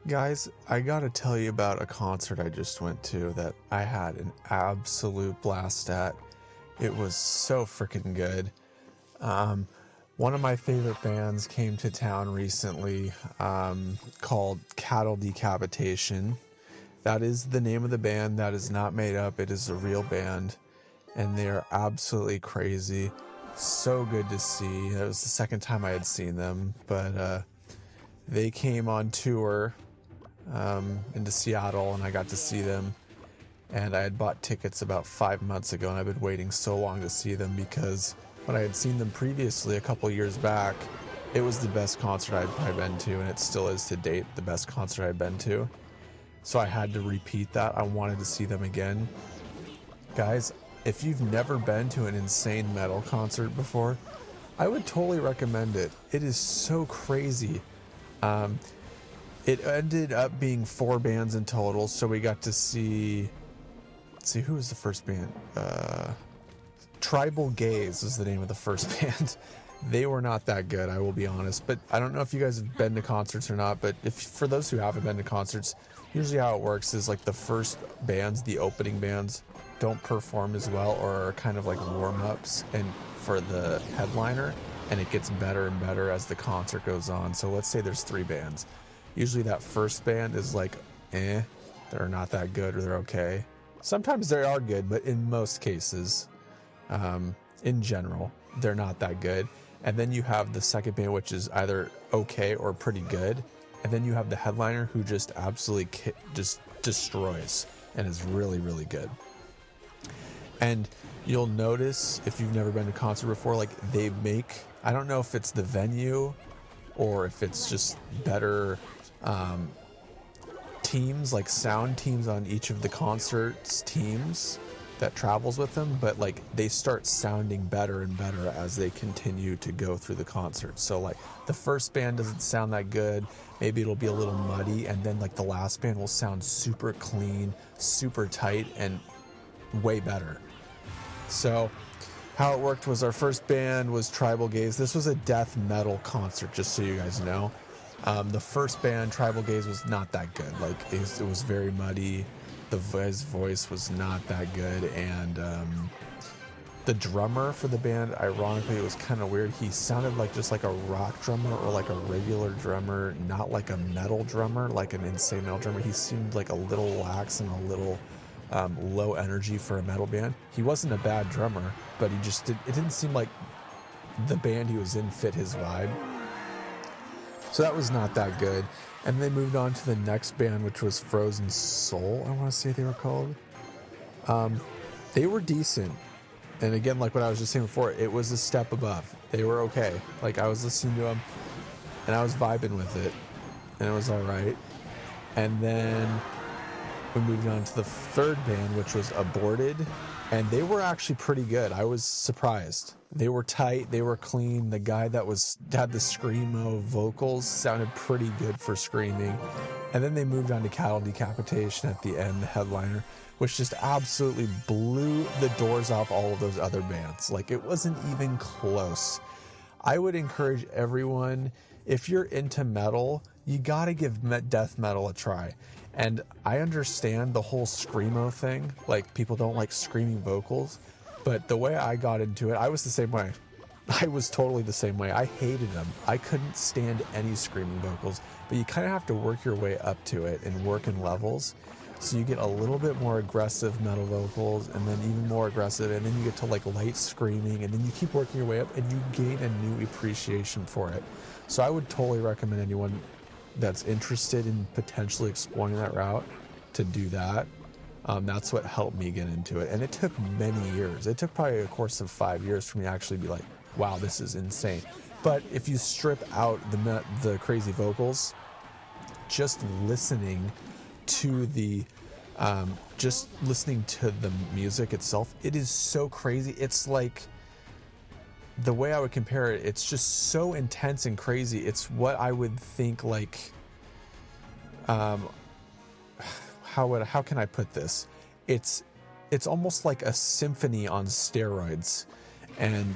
Guys, I gotta tell you about a concert I just went to that I had an absolute blast at. It was so freaking good. One of my favorite bands came to town recently, called Cattle Decapitation. That is the name of the band. That is not made up. It is a real band, and they are absolutely crazy. So good to see. It was the second time I had seen them, but they came on tour into Seattle, and I got to see them. And I had bought tickets about 5 months ago, and I've been waiting so long to see them because when I had seen them previously a couple years back, it was the best concert I'd probably been to, and it still is to date the best concert I've been to. So I had to repeat that. I wanted to see them again. Guys, if you've never been to an insane metal concert before, I would totally recommend it. It is so crazy. It ended up being 4 bands in total, so we got to see... Let's see, who was the first band? Tribal Gaze was the name of the first band. They were not that good, I will be honest. But I don't know if you guys have been to concerts or not, but if for those who haven't been to concerts, usually how it works is like the first bands, the opening bands, don't perform as well or are kind of like warm-ups and for the headliner, and it gets better and better as the concert goes on. So let's say there's 3 bands. Usually that first band is like, they're not that good or they're okay. Sometimes they are good, but in most cases, in general, they're not that good. And then you have the second band, which is either okay or pretty good. And then you have the headliner who just absolutely just destroys and is really, really good. And you'll notice, if you've never been to a concert before, like they make, I don't know if it's the venue or if it's just better teams, like sound teams on each of the concerts teams that travels with them, but like they start sounding better and better as they continue to go through the concert. So like the first band doesn't sound that good, maybe it'll be a little muddy, and then like the last band will sound super clean, super tight, and way better. So how it worked was our first band was Tribal Gaze. This was a death metal concert, just so you guys know. The first band, Tribal Gaze, was not that good. Like it was very muddy. His voice was not that good, and the drummer for the band, ironically, it was kind of weird. He sounded like just like a rock drummer or like a regular drummer, not like a metal drummer, like an insane metal drummer. He seemed like a little lax and a little low energy for a metal band. He wasn't a bad drummer, but it didn't seem like the band he was in fit his vibe. So that was not that good. And they moved on to the next band, which was Frozen Soul, I want to say they were called. They were decent. And again, like what I was just saying before, it was a step above. They were okay. Like I was listening to them and I was vibing with it, and it was all right. And then we moved on to the third band, which was Aborted, and they were actually pretty good. I was surprised. They were tight, they were clean. The guy that had the screamo vocals sounded pretty good for screaming. And then they moved on to Cattle Decapitation at the end, the headliner, which just absolutely blew the doors off all of those other bands. Like it wasn't even close. I would encourage everyone, if you're into metal, you gotta give death metal a try. And I understand the whole screamo thing, like people don't like screaming vocals, but the way I got into it, I was the same way. I was totally the same way. I hated them. I couldn't stand any screaming vocals, but you kind of have to work your way up to it and work in levels. So you get a little bit more aggressive metal vocals, and then even more aggressive, and then you get to like light screaming, and then you keep working your way up and you gain a new appreciation for it. So I would totally recommend anyone that's interested in potentially exploring that route to do that. That's what helped me get into it. And it took many years. It took probably a course of 5 years for me to actually be like, wow, this is insane. But if you strip out the crazy vocals, just listening to the music itself, it is so crazy. It's like, the way I would compare it, it's just so intense and crazy. It's what I would think like, how can I put this? It's almost like a symphony on steroids, and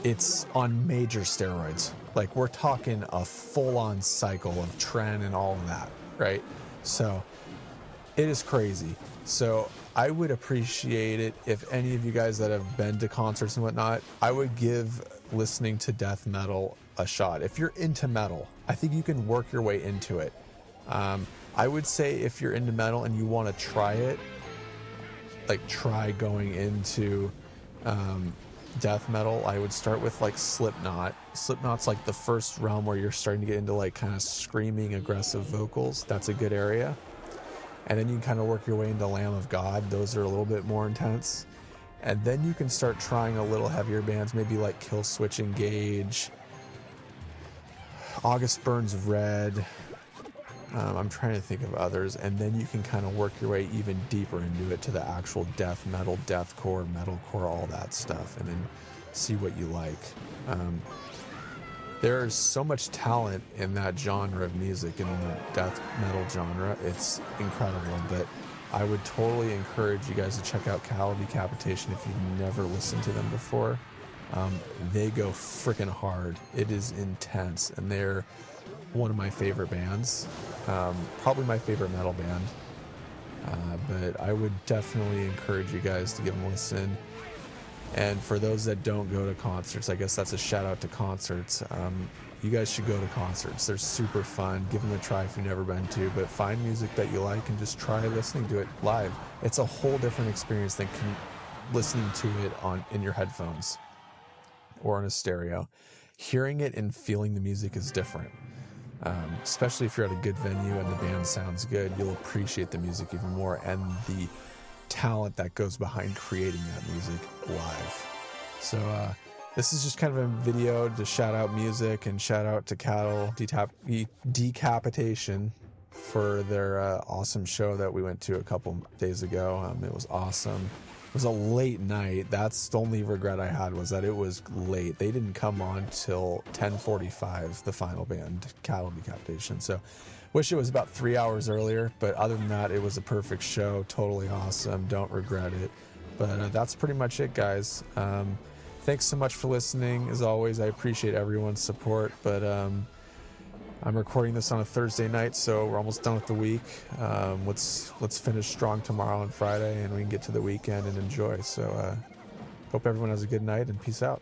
it's on major steroids. Like we're talking a full-on cycle of Tren and all of that. right? So it is crazy. So I would appreciate it if any of you guys that have been to concerts and whatnot, I would give listening to death metal a shot. If you're into metal, I think you can work your way into it. I would say if you're into metal and you want to try it, like try going into death metal, I would start with like Slipknot. Slipknot's like the first realm where you're starting to get into like kind of screaming aggressive vocals. That's a good area. And then you can kind of work your way into Lamb of God. Those are a little bit more intense. And then you can start trying a little heavier bands, maybe like Killswitch Engage, August Burns Red. I'm trying to think of others. And then you can kind of work your way even deeper into it to the actual death metal, deathcore, metalcore, all that stuff, and then see what you like. There's so much talent in that genre of music, in the death metal genre. It's incredible, but I would totally encourage you guys to check out Cattle Decapitation if you've never listened to them before. They go freaking hard. It is intense, and they're one of my favorite bands. Probably my favorite metal band. But I would definitely encourage you guys to give them a listen. And for those that don't go to concerts, I guess that's a shout out to concerts. You guys should go to concerts. They're super fun. Give them a try if you've never been to, but find music that you like and just try listening to it live. It's a whole different experience than listening to it in your headphones or on a stereo. Hearing it and feeling the music is different. Especially if you're at a good venue and the band sounds good, you'll appreciate the music even more and the talent that goes behind creating that music live. So this is just kind of a video to shout out music and shout out to Cattle Decapitation for their awesome show that we went to a couple days ago. It was awesome. It was a late night. That's the only regret I had, was that it was late. They didn't come on till 10:45, the final band, Cattle Decapitation. So wish it was about 3 hours earlier, but other than that, it was a perfect show. Totally awesome. Don't regret it. But that's pretty much it, guys. Thanks so much for listening. As always, I appreciate everyone's support, but I'm recording this on a Thursday night, so we're almost done with the week. Let's finish strong tomorrow and Friday, and we can get to the weekend and enjoy. So hope everyone has a good night, and peace out.